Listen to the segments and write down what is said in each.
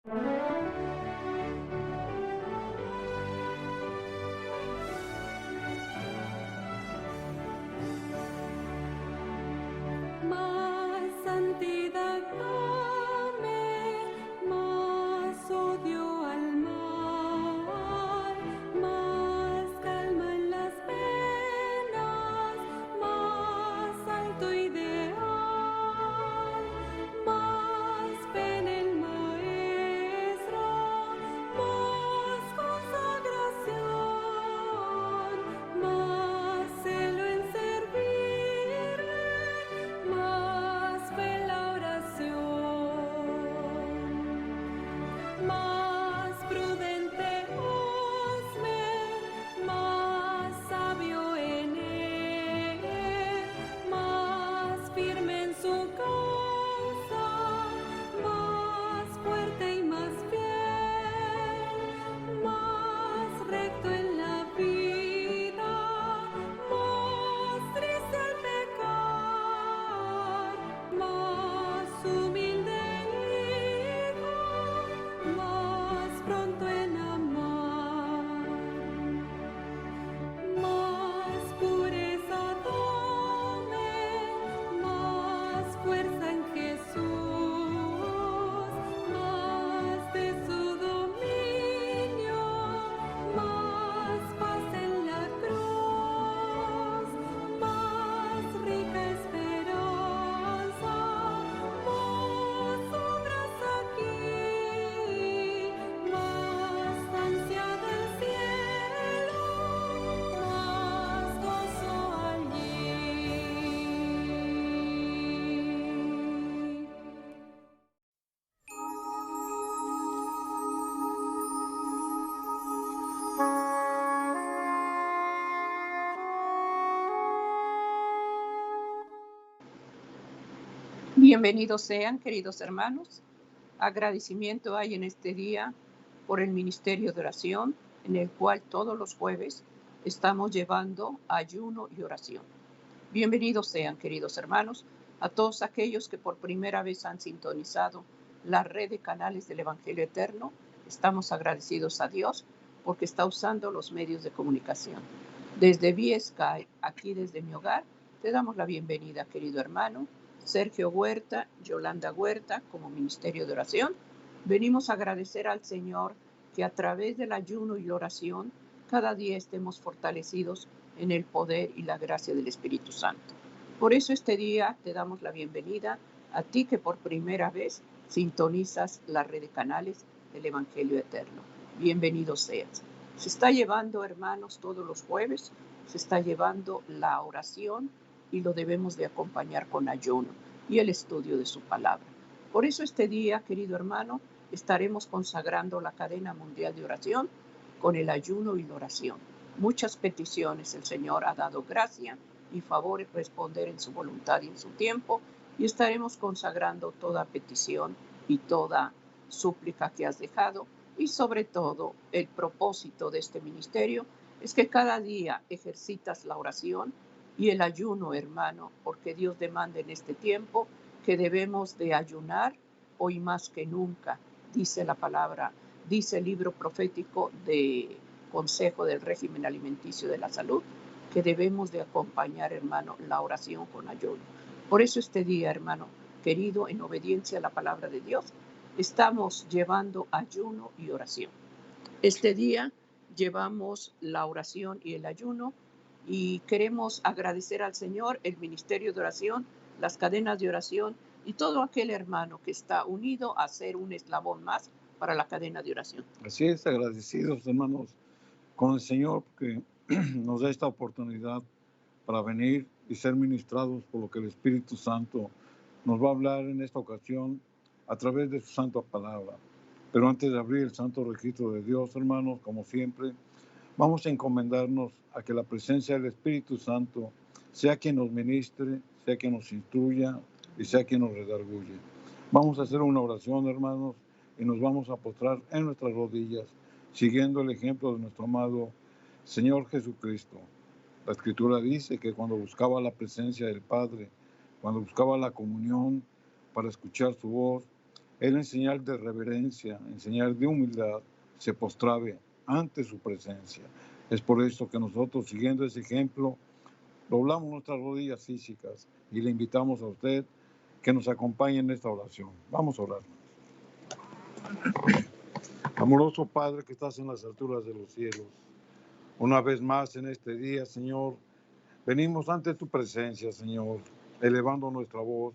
Más santidad dame, más odio al mal, más calma en las penas, más alto ideal, más fe en el Maestro, más consagración, más celo en servirle, más fe en la oración, más prudente hazme, más sabio en él, más firme en su causa, más fuerte y más fiel, más recto en la vida, más triste al pecar, más humilde el hijo, más pronto en amar, más pureza dame, más fuerza en Jesús, más de su dominio, más paz en la cruz, más rica esperanza, más obras aquí, más ansia del cielo, más gozo allí. Bienvenidos sean, queridos hermanos. Agradecimiento hay en este día por el ministerio de oración, en el cual todos los jueves estamos llevando ayuno y oración. Bienvenidos sean, queridos hermanos, a todos aquellos que por primera vez han sintonizado la red de canales del Evangelio Eterno. Estamos agradecidos a Dios porque está usando los medios de comunicación. Desde vía Skype, aquí desde mi hogar, te damos la bienvenida, querido hermano Sergio Huerta, Yolanda Huerta, como ministerio de oración. Venimos a agradecer al Señor que a través del ayuno y la oración cada día estemos fortalecidos en el poder y la gracia del Espíritu Santo. Por eso este día te damos la bienvenida a ti que por primera vez sintonizas la red de canales del Evangelio Eterno. Bienvenido seas. Se está llevando, hermanos, todos los jueves, se está llevando la oración y lo debemos de acompañar con ayuno y el estudio de su palabra. Por eso este día, querido hermano, estaremos consagrando la cadena mundial de oración con el ayuno y la oración. Muchas peticiones el Señor ha dado gracia y favor en responder en su voluntad y en su tiempo, y estaremos consagrando toda petición y toda súplica que has dejado, y sobre todo el propósito de este ministerio es que cada día ejercitas la oración y el ayuno, hermano, porque Dios demanda en este tiempo que debemos de ayunar hoy más que nunca, dice la palabra, dice el libro profético de Consejo del Régimen Alimenticio de la Salud, que debemos de acompañar, hermano, la oración con ayuno. Por eso este día, hermano querido, en obediencia a la palabra de Dios, estamos llevando ayuno y oración. Este día llevamos la oración y el ayuno y queremos agradecer al Señor el ministerio de oración, las cadenas de oración y todo aquel hermano que está unido a ser un eslabón más para la cadena de oración. Así es, agradecidos, hermanos, con el Señor que nos da esta oportunidad para venir y ser ministrados por lo que el Espíritu Santo nos va a hablar en esta ocasión a través de su santa palabra. Pero antes de abrir el santo registro de Dios, hermanos, como siempre, vamos a encomendarnos a que la presencia del Espíritu Santo sea quien nos ministre, sea quien nos instruya y sea quien nos redarguye. Vamos a hacer una oración, hermanos, y nos vamos a postrar en nuestras rodillas, siguiendo el ejemplo de nuestro amado Señor Jesucristo. La Escritura dice que cuando buscaba la presencia del Padre, cuando buscaba la comunión para escuchar su voz, Él en señal de reverencia, en señal de humildad, se postraba ante su presencia. Es por eso que nosotros, siguiendo ese ejemplo, doblamos nuestras rodillas físicas y le invitamos a usted que nos acompañe en esta oración. Vamos a orar. Amoroso Padre que estás en las alturas de los cielos, una vez más en este día, Señor, venimos ante tu presencia, Señor, elevando nuestra voz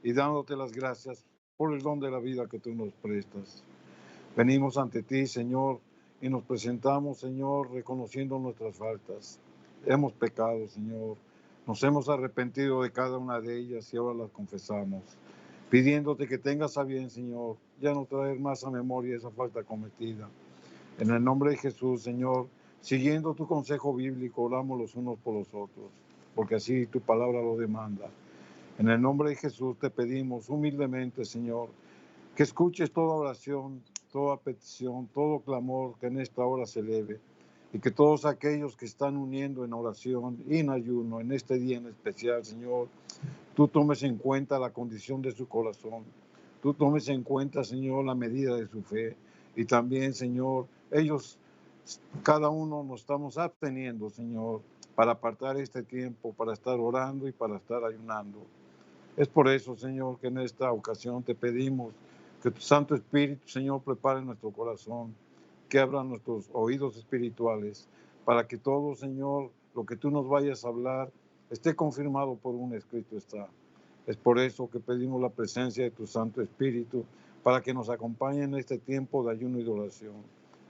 y dándote las gracias por el don de la vida que tú nos prestas. Venimos ante ti, Señor, y nos presentamos, Señor, reconociendo nuestras faltas. Hemos pecado, Señor. Nos hemos arrepentido de cada una de ellas y ahora las confesamos, pidiéndote que tengas a bien, Señor, ya no traer más a memoria esa falta cometida. En el nombre de Jesús, Señor, siguiendo tu consejo bíblico, oramos los unos por los otros, porque así tu palabra lo demanda. En el nombre de Jesús te pedimos humildemente, Señor, que escuches toda oración, toda petición, todo clamor que en esta hora se eleve, y que todos aquellos que están uniendo en oración y en ayuno en este día en especial, Señor, tú tomes en cuenta la condición de su corazón, tú tomes en cuenta, Señor, la medida de su fe, y también, Señor, ellos, cada uno nos estamos absteniendo, Señor, para apartar este tiempo, para estar orando y para estar ayunando. Es por eso, Señor, que en esta ocasión te pedimos que tu Santo Espíritu, Señor, prepare nuestro corazón, que abra nuestros oídos espirituales, para que todo, Señor, lo que tú nos vayas a hablar, esté confirmado por un escrito está. Es por eso que pedimos la presencia de tu Santo Espíritu, para que nos acompañe en este tiempo de ayuno y de oración.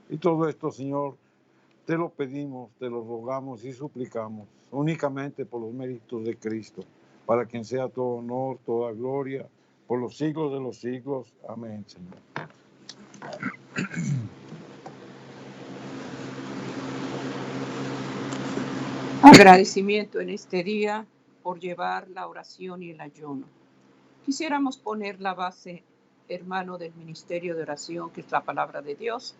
Y todo esto, Señor, te lo pedimos, te lo rogamos y suplicamos, únicamente por los méritos de Cristo, para quien sea todo honor, toda gloria, por los siglos de los siglos. Amén, Señor. Agradecimiento en este día por llevar la oración y el ayuno. Quisiéramos poner la base, hermano, del ministerio de oración, que es la palabra de Dios.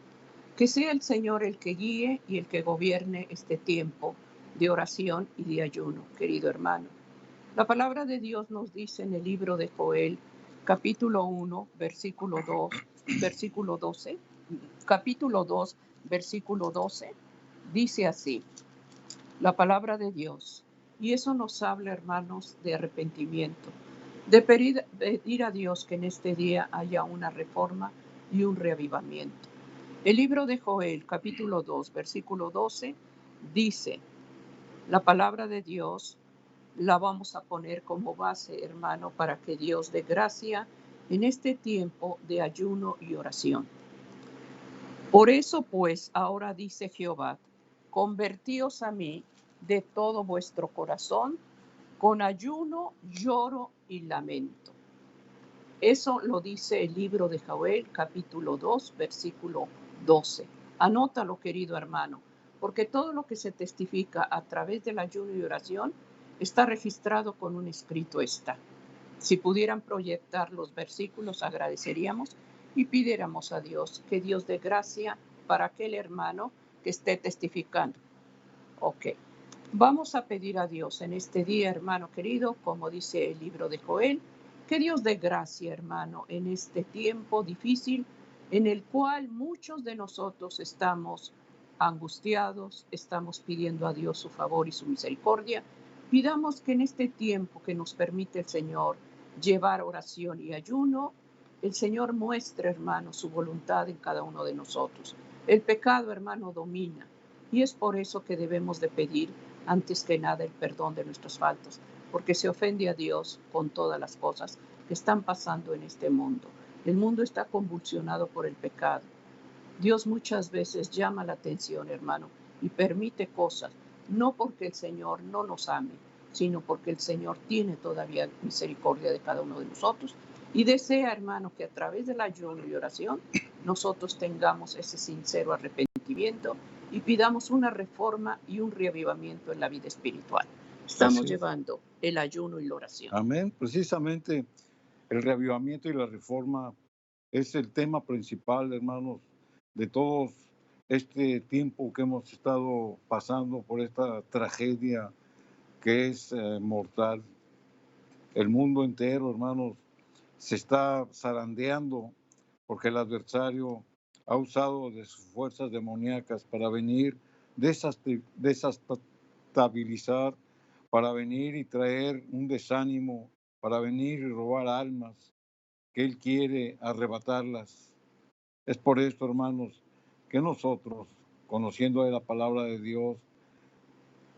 Que sea el Señor el que guíe y el que gobierne este tiempo de oración y de ayuno, querido hermano. La palabra de Dios nos dice en el libro de Joel, capítulo 1, versículo 12, capítulo 2, versículo 12, dice así, la palabra de Dios. Y eso nos habla, hermanos, de arrepentimiento, de pedir a Dios que en este día haya una reforma y un reavivamiento. El libro de Joel, capítulo 2, versículo 12, dice, la palabra de Dios la vamos a poner como base, hermano, para que Dios dé gracia en este tiempo de ayuno y oración. Por eso, pues, ahora dice Jehová, convertíos a mí de todo vuestro corazón, con ayuno, lloro y lamento. Eso lo dice el libro de Joel, capítulo 2, versículo 12. Anótalo, querido hermano, porque todo lo que se testifica a través del ayuno y oración está registrado con un escrito está. Si pudieran proyectar los versículos, agradeceríamos y pidiéramos a Dios que Dios dé gracia para aquel hermano que esté testificando. Ok. Vamos a pedir a Dios en este día, hermano querido, como dice el libro de Joel, que Dios dé gracia, hermano, en este tiempo difícil en el cual muchos de nosotros estamos angustiados, estamos pidiendo a Dios su favor y su misericordia. Pidamos que en este tiempo que nos permite el Señor llevar oración y ayuno, el Señor muestre, hermano, su voluntad en cada uno de nosotros. El pecado, hermano, domina, y es por eso que debemos de pedir antes que nada el perdón de nuestras faltas, porque se ofende a Dios con todas las cosas que están pasando en este mundo. El mundo está convulsionado por el pecado. Dios muchas veces llama la atención, hermano, y permite cosas, no porque el Señor no nos ame, sino porque el Señor tiene todavía misericordia de cada uno de nosotros y desea, hermano, que a través del ayuno y oración nosotros tengamos ese sincero arrepentimiento y pidamos una reforma y un reavivamiento en la vida espiritual. Estamos llevando el ayuno y la oración. Amén. Precisamente el reavivamiento y la reforma es el tema principal, hermanos, de todos este tiempo que hemos estado pasando por esta tragedia que es mortal. El mundo entero, hermanos, se está zarandeando porque el adversario ha usado de sus fuerzas demoníacas para venir, desestabilizar, para venir y traer un desánimo, para venir y robar almas, que Él quiere arrebatarlas. Es por esto, hermanos, que nosotros, conociendo de la palabra de Dios,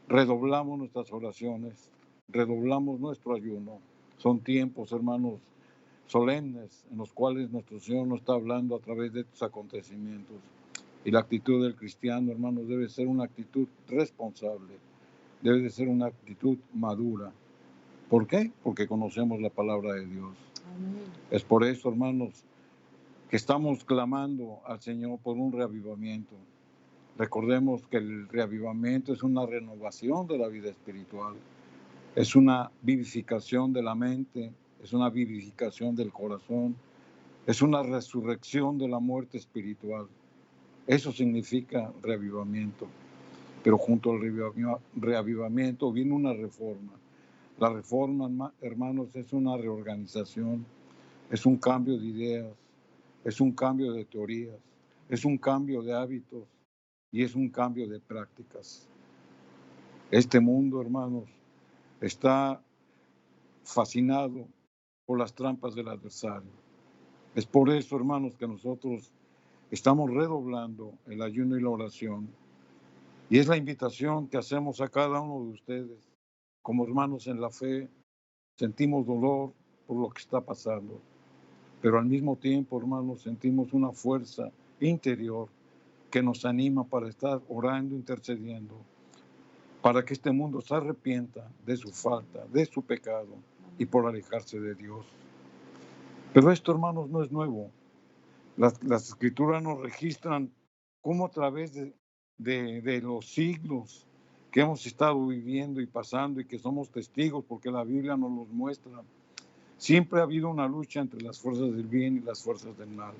redoblamos nuestras oraciones, redoblamos nuestro ayuno. Son tiempos, hermanos, solemnes en los cuales nuestro Señor nos está hablando a través de estos acontecimientos. Y la actitud del cristiano, hermanos, debe ser una actitud responsable, debe de ser una actitud madura. ¿Por qué? Porque conocemos la palabra de Dios. Amén. Es por eso, hermanos, que estamos clamando al Señor por un reavivamiento. Recordemos que el reavivamiento es una renovación de la vida espiritual, es una vivificación de la mente, es una vivificación del corazón, es una resurrección de la muerte espiritual. Eso significa reavivamiento. Pero junto al reavivamiento viene una reforma. La reforma, hermanos, es una reorganización, es un cambio de ideas, es un cambio de teorías, es un cambio de hábitos y es un cambio de prácticas. Este mundo, hermanos, está fascinado por las trampas del adversario. Es por eso, hermanos, que nosotros estamos redoblando el ayuno y la oración. Y es la invitación que hacemos a cada uno de ustedes. Como hermanos en la fe, sentimos dolor por lo que está pasando, pero al mismo tiempo, hermanos, sentimos una fuerza interior que nos anima para estar orando, intercediendo, para que este mundo se arrepienta de su falta, de su pecado y por alejarse de Dios. Pero esto, hermanos, no es nuevo. Las escrituras nos registran cómo a través de los siglos que hemos estado viviendo y pasando y que somos testigos porque la Biblia nos los muestra, siempre ha habido una lucha entre las fuerzas del bien y las fuerzas del mal.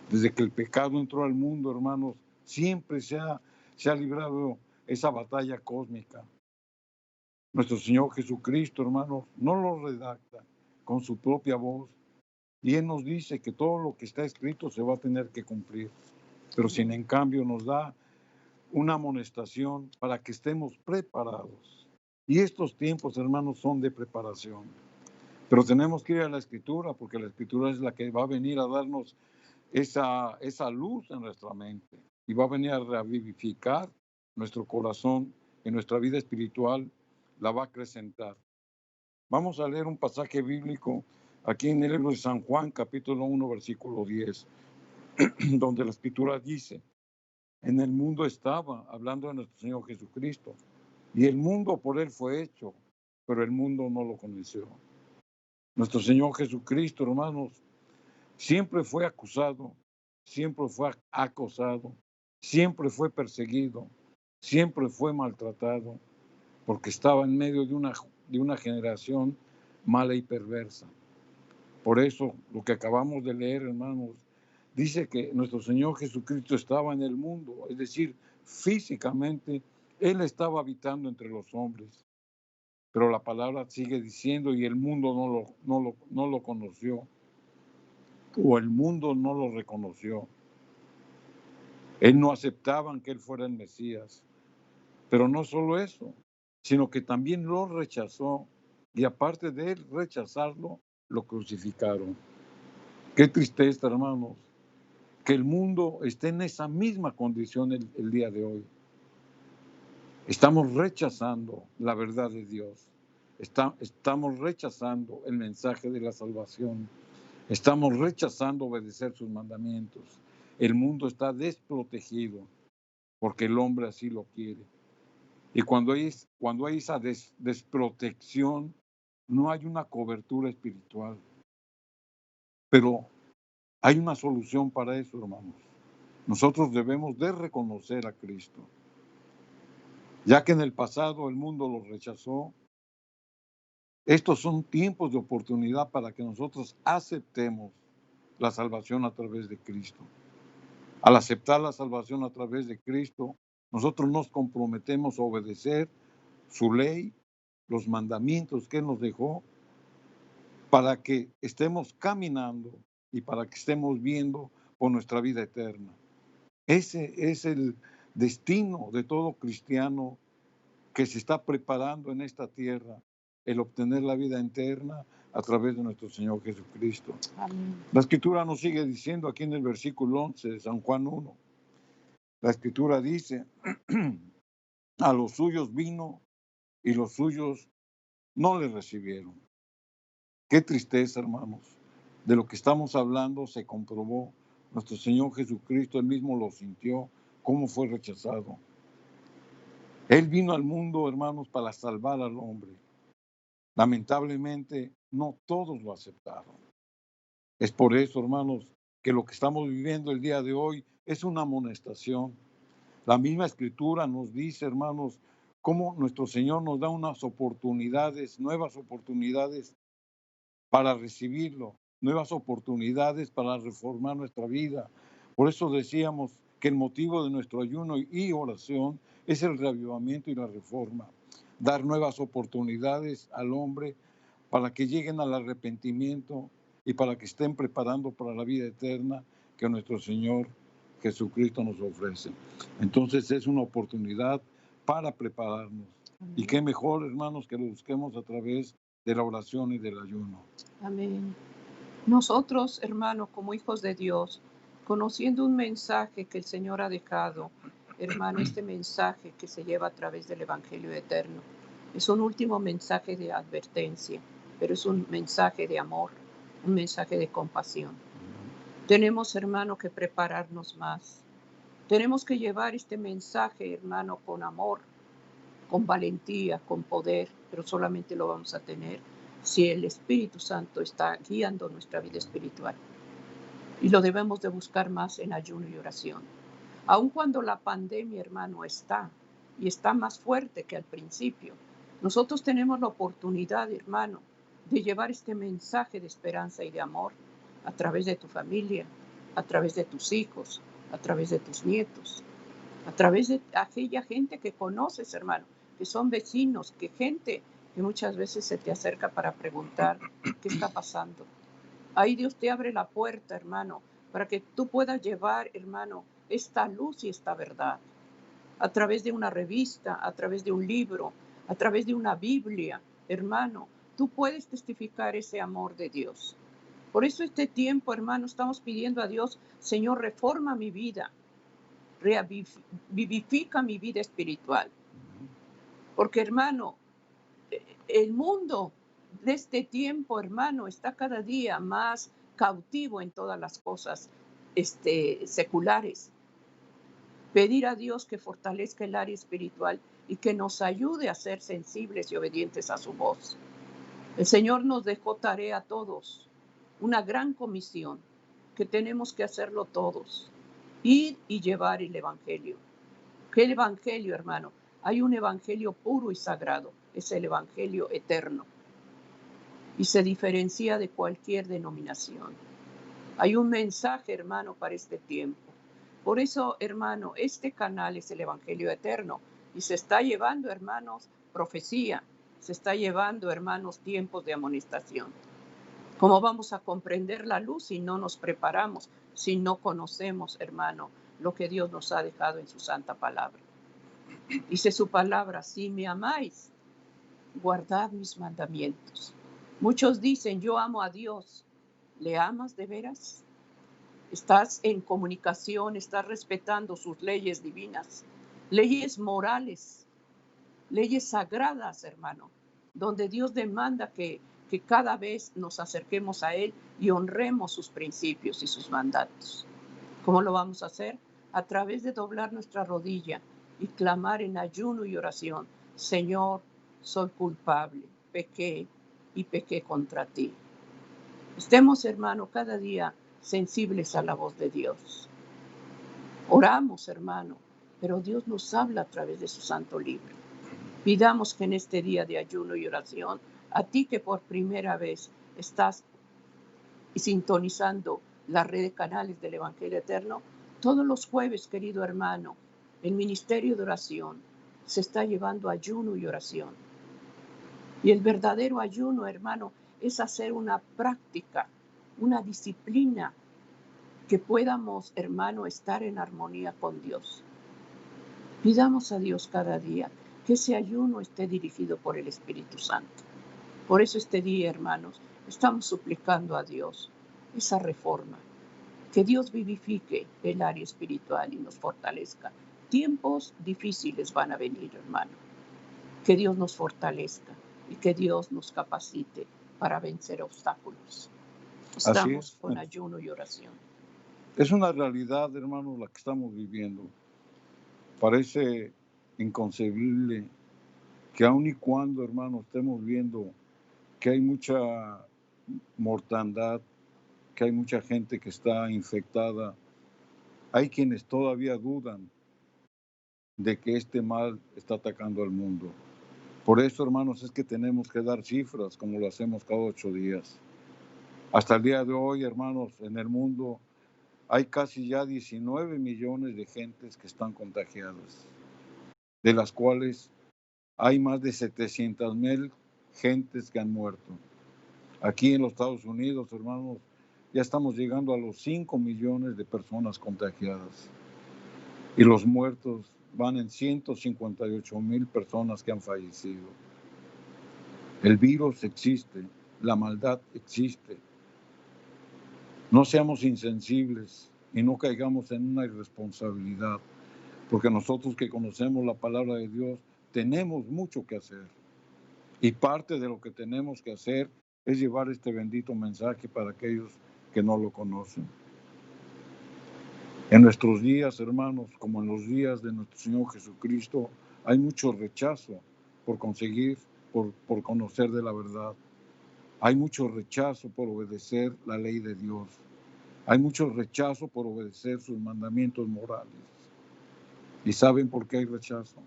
Desde que el pecado entró al mundo, hermanos, siempre se ha librado esa batalla cósmica. Nuestro Señor Jesucristo, hermanos, no lo redacta con su propia voz. Y Él nos dice que todo lo que está escrito se va a tener que cumplir. Pero sin en cambio nos da una amonestación para que estemos preparados. Y estos tiempos, hermanos, son de preparación. Pero tenemos que ir a la Escritura, porque la Escritura es la que va a venir a darnos esa luz en nuestra mente. Y va a venir a revivificar nuestro corazón y nuestra vida espiritual la va a acrecentar. Vamos a leer un pasaje bíblico aquí en el libro de San Juan, capítulo 1, versículo 10, donde la Escritura dice: en el mundo estaba, hablando de nuestro Señor Jesucristo, y el mundo por Él fue hecho, pero el mundo no lo conoció. Nuestro Señor Jesucristo, hermanos, siempre fue acusado, siempre fue acosado, siempre fue perseguido, siempre fue maltratado, porque estaba en medio de una generación mala y perversa. Por eso, lo que acabamos de leer, hermanos, dice que nuestro Señor Jesucristo estaba en el mundo, es decir, físicamente, Él estaba habitando entre los hombres. Pero la palabra sigue diciendo, y el mundo no lo conoció, o el mundo no lo reconoció. Él no aceptaban que Él fuera el Mesías. Pero no solo eso, sino que también lo rechazó, y aparte de Él rechazarlo, lo crucificaron. Qué tristeza, hermanos, que el mundo esté en esa misma condición el día de hoy. Estamos rechazando la verdad de Dios. Estamos rechazando el mensaje de la salvación. Estamos rechazando obedecer sus mandamientos. El mundo está desprotegido porque el hombre así lo quiere. Y cuando hay esa desprotección, no hay una cobertura espiritual. Pero hay una solución para eso, hermanos. Nosotros debemos de reconocer a Cristo. Ya que en el pasado el mundo lo rechazó, estos son tiempos de oportunidad para que nosotros aceptemos la salvación a través de Cristo. Al aceptar la salvación a través de Cristo, nosotros nos comprometemos a obedecer su ley, los mandamientos que Él nos dejó, para que estemos caminando y para que estemos viendo por nuestra vida eterna. Ese es el destino de todo cristiano que se está preparando en esta tierra, el obtener la vida eterna a través de nuestro Señor Jesucristo. Amén. La Escritura nos sigue diciendo aquí en el versículo 11 de San Juan 1, la Escritura dice, a los suyos vino y los suyos no le recibieron. Qué tristeza, hermanos. De lo que estamos hablando se comprobó. Nuestro Señor Jesucristo, él mismo lo sintió, cómo fue rechazado. Él vino al mundo, hermanos, para salvar al hombre. Lamentablemente, no todos lo aceptaron. Es por eso, hermanos, que lo que estamos viviendo el día de hoy es una amonestación. La misma Escritura nos dice, hermanos, cómo nuestro Señor nos da unas oportunidades, nuevas oportunidades para recibirlo, nuevas oportunidades para reformar nuestra vida. Por eso decíamos que el motivo de nuestro ayuno y oración es el reavivamiento y la reforma. Dar nuevas oportunidades al hombre para que lleguen al arrepentimiento y para que estén preparando para la vida eterna que nuestro Señor Jesucristo nos ofrece. Entonces es una oportunidad para prepararnos. Y qué mejor, hermanos, que lo busquemos a través de la oración y del ayuno. Amén. Nosotros, hermanos, como hijos de Dios, conociendo un mensaje que el Señor ha dejado, hermano, este mensaje que se lleva a través del Evangelio eterno, es un último mensaje de advertencia, pero es un mensaje de amor, un mensaje de compasión. Tenemos, hermano, que prepararnos más. Tenemos que llevar este mensaje, hermano, con amor, con valentía, con poder, pero solamente lo vamos a tener si el Espíritu Santo está guiando nuestra vida espiritual. Y lo debemos de buscar más en ayuno y oración. Aun cuando la pandemia, hermano, está y está más fuerte que al principio, nosotros tenemos la oportunidad, hermano, de llevar este mensaje de esperanza y de amor a través de tu familia, a través de tus hijos, a través de tus nietos, a través de aquella gente que conoces, hermano, que son vecinos, que gente que muchas veces se te acerca para preguntar qué está pasando. Ahí Dios te abre la puerta, hermano, para que tú puedas llevar, hermano, esta luz y esta verdad. A través de una revista, a través de un libro, a través de una Biblia, hermano, tú puedes testificar ese amor de Dios. Por eso este tiempo, hermano, estamos pidiendo a Dios, Señor, reforma mi vida, vivifica mi vida espiritual. Porque, hermano, el mundo de este tiempo, hermano, está cada día más cautivo en todas las cosas seculares. Pedir a Dios que fortalezca el área espiritual y que nos ayude a ser sensibles y obedientes a su voz. El Señor nos dejó tarea a todos, una gran comisión que tenemos que hacerlo todos, ir y llevar el Evangelio. ¿Qué Evangelio, hermano? Hay un Evangelio puro y sagrado, es el Evangelio eterno y se diferencia de cualquier denominación. Hay un mensaje, hermano, para este tiempo. Por eso, hermano, este canal es el Evangelio eterno y se está llevando, hermanos, profecía, se está llevando, hermanos, tiempos de amonestación. ¿Cómo vamos a comprender la luz si no nos preparamos, si no conocemos, hermano, lo que Dios nos ha dejado en su santa palabra? Dice su palabra, si me amáis, guardad mis mandamientos. Muchos dicen, yo amo a Dios. ¿Le amas de veras? ¿Estás en comunicación? ¿Estás respetando sus leyes divinas? Leyes morales, leyes sagradas, hermano, donde Dios demanda que cada vez nos acerquemos a Él y honremos sus principios y sus mandatos. ¿Cómo lo vamos a hacer? A través de doblar nuestra rodilla y clamar en ayuno y oración, Señor, soy culpable, pequé y pequé contra ti. Estemos, hermano, cada día sensibles a la voz de Dios. Oramos, hermano, pero Dios nos habla a través de su santo libro. Pidamos que en este día de ayuno y oración, a ti que por primera vez estás sintonizando la red de canales del Evangelio Eterno, todos los jueves, querido hermano, el ministerio de oración se está llevando ayuno y oración. Y el verdadero ayuno, hermano, es hacer una práctica una disciplina que podamos, hermano, estar en armonía con Dios. Pidamos a Dios cada día que ese ayuno esté dirigido por el Espíritu Santo. Por eso este día, hermanos, estamos suplicando a Dios esa reforma, que Dios vivifique el área espiritual y nos fortalezca. Tiempos difíciles van a venir, hermano. Que Dios nos fortalezca y que Dios nos capacite para vencer obstáculos. Así Estamos es. con ayuno y oración. Es una realidad, hermanos, la que estamos viviendo. Parece inconcebible que aun y cuando, hermanos, estemos viendo que hay mucha mortandad, que hay mucha gente que está infectada, hay quienes todavía dudan de que este mal está atacando al mundo. Por eso, hermanos, es que tenemos que dar cifras como lo hacemos cada 8 días. Hasta el día de hoy, hermanos, en el mundo hay casi ya 19 millones de gentes que están contagiadas, de las cuales hay más de 700,000 gentes que han muerto. Aquí en los Estados Unidos, hermanos, ya estamos llegando a los 5 millones de personas contagiadas. Y los muertos van en 158,000 personas que han fallecido. El virus existe, la maldad existe. No seamos insensibles y no caigamos en una irresponsabilidad, porque nosotros que conocemos la palabra de Dios tenemos mucho que hacer. Y parte de lo que tenemos que hacer es llevar este bendito mensaje para aquellos que no lo conocen. En nuestros días, hermanos, como en los días de nuestro Señor Jesucristo, hay mucho rechazo por conseguir, por conocer de la verdad. Hay mucho rechazo por obedecer la ley de Dios. Hay mucho rechazo por obedecer sus mandamientos morales. ¿Y saben por qué hay rechazo?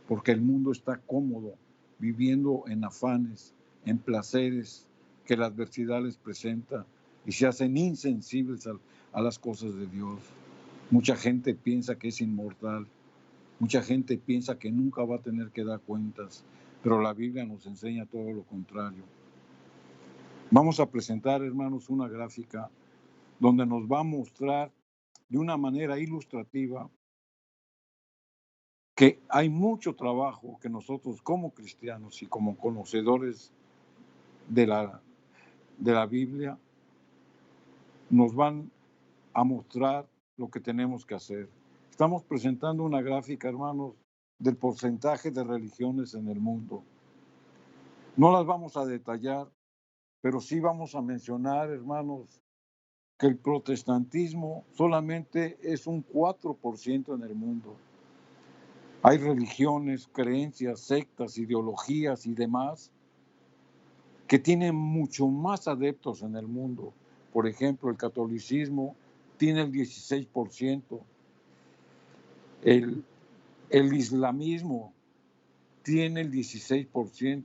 Porque el mundo está cómodo, viviendo en afanes, en placeres que la adversidad les presenta y se hacen insensibles a las cosas de Dios. Mucha gente piensa que es inmortal, mucha gente piensa que nunca va a tener que dar cuentas, pero la Biblia nos enseña todo lo contrario. Vamos a presentar, hermanos, una gráfica donde nos va a mostrar de una manera ilustrativa que hay mucho trabajo que nosotros como cristianos y como conocedores de la Biblia nos van a mostrar lo que tenemos que hacer. Estamos presentando una gráfica, hermanos, del porcentaje de religiones en el mundo. No las vamos a detallar, pero sí vamos a mencionar, hermanos, que el protestantismo solamente es un 4% en el mundo. Hay religiones, creencias, sectas, ideologías y demás que tienen mucho más adeptos en el mundo. Por ejemplo, el catolicismo tiene el 16%, el islamismo tiene el 16%,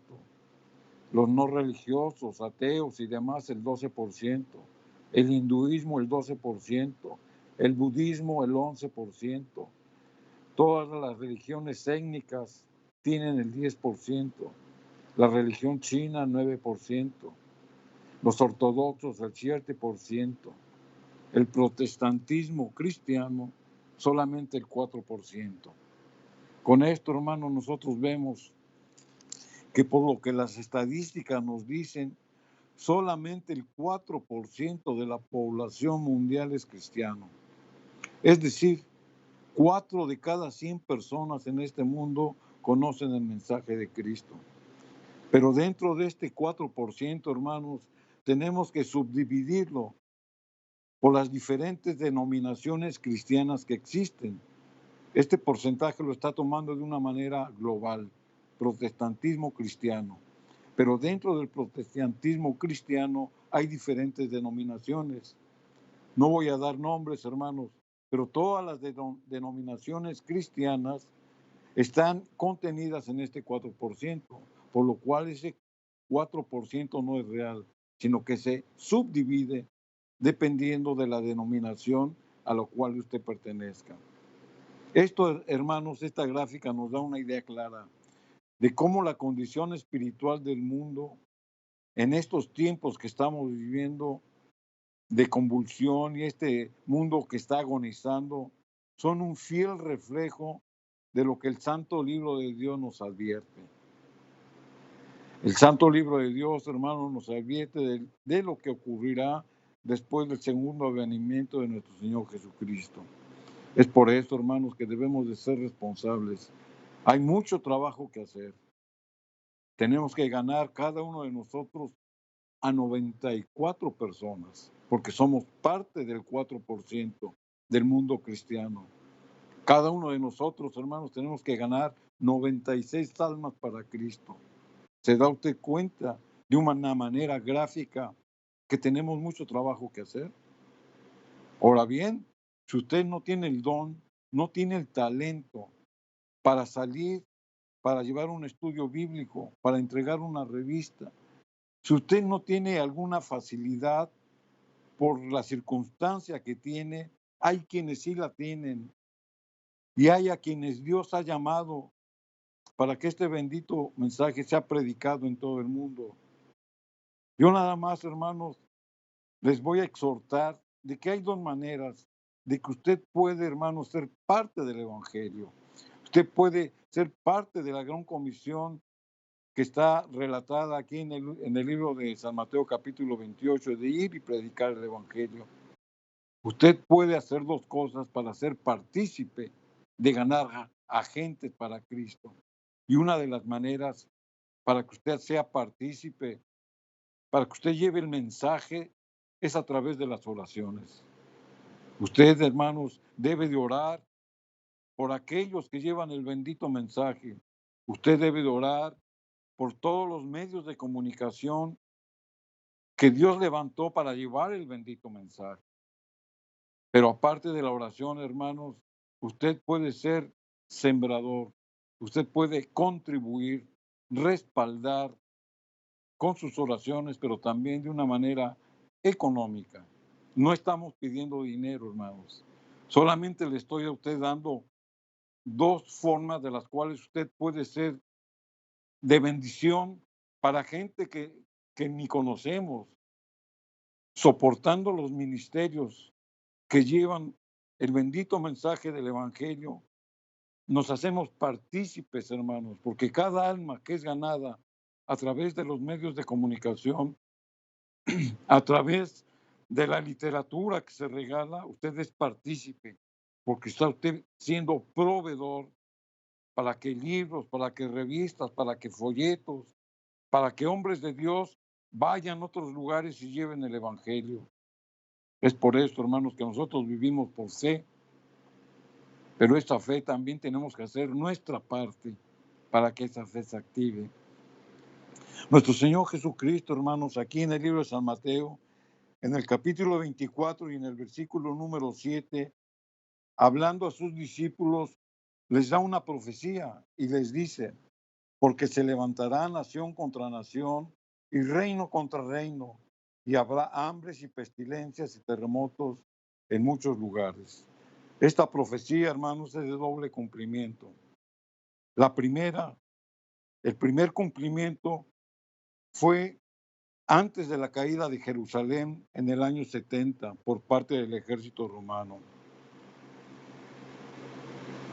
los no religiosos, ateos y demás el 12%, el hinduismo el 12%, el budismo el 11%, todas las religiones étnicas tienen el 10%, la religión china 9%, los ortodoxos el 7%, el protestantismo cristiano solamente el 4%. Con esto, hermanos, nosotros vemos que por lo que las estadísticas nos dicen, solamente el 4% de la población mundial es cristiano. Es decir, 4 de cada 100 personas en este mundo conocen el mensaje de Cristo. Pero dentro de este 4%, hermanos, tenemos que subdividirlo por las diferentes denominaciones cristianas que existen. Este porcentaje lo está tomando de una manera global, protestantismo cristiano. Pero dentro del protestantismo cristiano hay diferentes denominaciones. No voy a dar nombres, hermanos, pero todas las denominaciones cristianas están contenidas en este 4%, por lo cual ese 4% no es real, sino que se subdivide dependiendo de la denominación a la cual usted pertenezca. Esto, hermanos, esta gráfica nos da una idea clara de cómo la condición espiritual del mundo en estos tiempos que estamos viviendo de convulsión y este mundo que está agonizando son un fiel reflejo de lo que el Santo Libro de Dios nos advierte. El Santo Libro de Dios, hermanos, nos advierte de lo que ocurrirá después del segundo venimiento de nuestro Señor Jesucristo. Es por eso, hermanos, que debemos de ser responsables. Hay mucho trabajo que hacer. Tenemos que ganar cada uno de nosotros a 94 personas, porque somos parte del 4% del mundo cristiano. Cada uno de nosotros, hermanos, tenemos que ganar 96 almas para Cristo. ¿Se da usted cuenta de una manera gráfica que tenemos mucho trabajo que hacer? Ahora bien, si usted no tiene el don, no tiene el talento para salir, para llevar un estudio bíblico, para entregar una revista, si usted no tiene alguna facilidad por la circunstancia que tiene, hay quienes sí la tienen y hay a quienes Dios ha llamado para que este bendito mensaje sea predicado en todo el mundo. Yo nada más, hermanos, les voy a exhortar de que hay dos maneras de que usted puede, hermanos, ser parte del Evangelio. Usted puede ser parte de la gran comisión que está relatada aquí en el libro de San Mateo capítulo 28, de ir y predicar el Evangelio. Usted puede hacer dos cosas para ser partícipe de ganar a gente para Cristo. Y una de las maneras para que usted sea partícipe, para que usted lleve el mensaje, es a través de las oraciones. Usted, hermanos, debe de orar por aquellos que llevan el bendito mensaje. Usted debe de orar por todos los medios de comunicación que Dios levantó para llevar el bendito mensaje. Pero aparte de la oración, hermanos, usted puede ser sembrador, usted puede contribuir, respaldar con sus oraciones, pero también de una manera económica. No estamos pidiendo dinero, hermanos. Solamente le estoy a usted dando dos formas de las cuales usted puede ser de bendición para gente que ni conocemos, soportando los ministerios que llevan el bendito mensaje del Evangelio. Nos hacemos partícipes, hermanos, porque cada alma que es ganada a través de los medios de comunicación, a través de la literatura que se regala, usted es partícipe, porque está usted siendo proveedor para que libros, para que revistas, para que folletos, para que hombres de Dios vayan a otros lugares y lleven el Evangelio. Es por esto, hermanos, que nosotros vivimos por fe, pero esta fe también tenemos que hacer nuestra parte para que esa fe se active. Nuestro Señor Jesucristo, hermanos, aquí en el libro de San Mateo, en el capítulo 24 y en el versículo número 7, hablando a sus discípulos, les da una profecía y les dice: porque se levantará nación contra nación y reino contra reino, y habrá hambres y pestilencias y terremotos en muchos lugares. Esta profecía, hermanos, es de doble cumplimiento. La primera, el primer cumplimiento fue antes de la caída de Jerusalén en el año 70 por parte del ejército romano.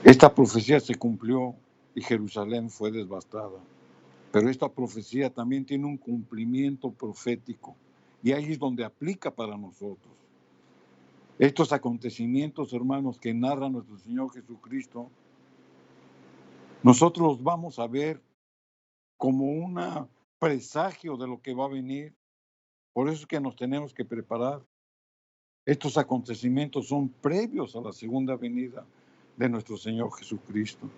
Esta profecía se cumplió y Jerusalén fue devastada. Pero esta profecía también tiene un cumplimiento profético y ahí es donde aplica para nosotros. Estos acontecimientos, hermanos, que narra nuestro Señor Jesucristo, nosotros los vamos a ver como un presagio de lo que va a venir. Por eso es que nos tenemos que preparar. Estos acontecimientos son previos a la segunda venida de nuestro Señor Jesucristo.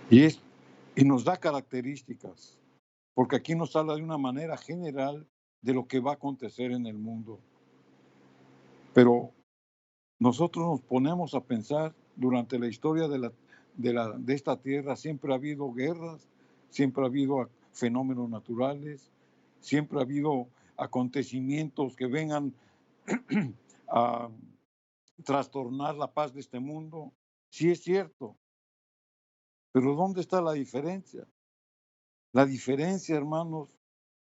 Y nos da características, porque aquí nos habla de una manera general de lo que va a acontecer en el mundo. Pero nosotros nos ponemos a pensar, durante la historia de esta tierra siempre ha habido guerras, siempre ha habido fenómenos naturales, siempre ha habido acontecimientos que vengan a trastornar la paz de este mundo. Sí es cierto, pero ¿dónde está la diferencia? La diferencia, hermanos,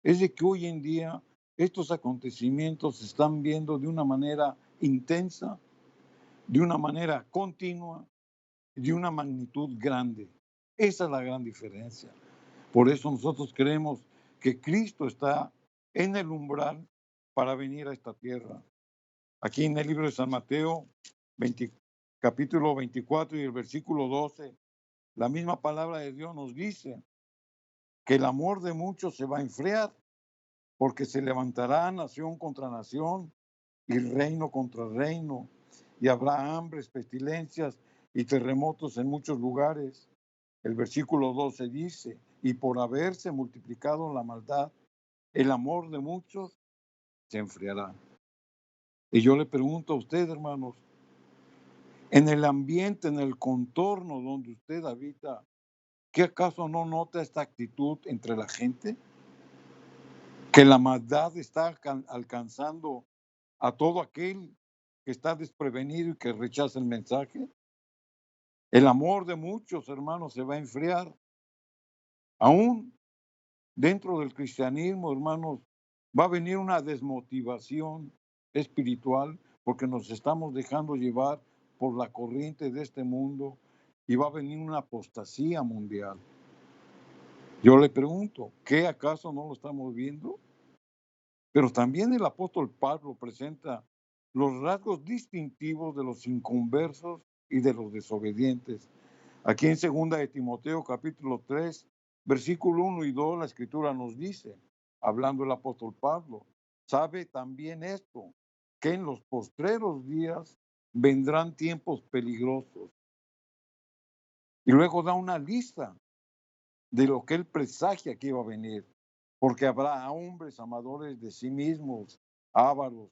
es de que hoy en día estos acontecimientos se están viendo de una manera intensa, de una manera continua, de una magnitud grande. Esa es la gran diferencia. Por eso nosotros creemos que Cristo está en el umbral para venir a esta tierra. Aquí en el libro de San Mateo, 20 capítulo 24 y el versículo 12, la misma palabra de Dios nos dice que el amor de muchos se va a enfriar, porque se levantará nación contra nación y reino contra reino, y habrá hambres, pestilencias y terremotos en muchos lugares. El versículo 12 dice, y por haberse multiplicado la maldad, el amor de muchos se enfriará. Y yo le pregunto a usted, hermanos, en el ambiente, en el contorno donde usted habita, ¿qué acaso no nota esta actitud entre la gente? Que la maldad está alcanzando a todo aquel que está desprevenido y que rechaza el mensaje. El amor de muchos hermanos se va a enfriar. Aún dentro del cristianismo, hermanos, va a venir una desmotivación espiritual porque nos estamos dejando llevar por la corriente de este mundo y va a venir una apostasía mundial. Yo le pregunto, ¿qué acaso no lo estamos viendo? Pero también el apóstol Pablo presenta los rasgos distintivos de los inconversos y de los desobedientes. Aquí en 2 de Timoteo capítulo 3, versículo 1 y 2, la escritura nos dice, hablando el apóstol Pablo, sabe también esto, que en los postreros días vendrán tiempos peligrosos. Y luego da una lista de lo que él presagia que iba a venir, porque habrá hombres amadores de sí mismos, ávaros,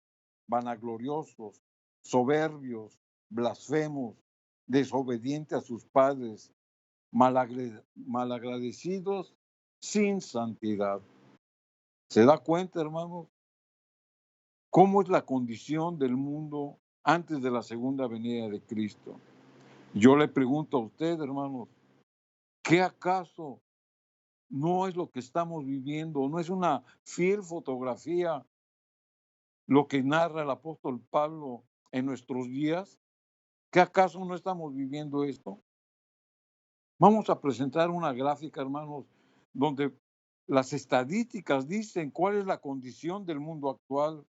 vanagloriosos, soberbios, blasfemos, desobedientes a sus padres, malagradecidos, sin santidad. ¿Se da cuenta, hermanos, cómo es la condición del mundo antes de la segunda venida de Cristo? Yo le pregunto a usted, hermanos, ¿qué acaso no es lo que estamos viviendo? ¿No es una fiel fotografía lo que narra el apóstol Pablo en nuestros días? ¿Qué acaso no estamos viviendo esto? Vamos a presentar una gráfica, hermanos, donde las estadísticas dicen cuál es la condición del mundo actual.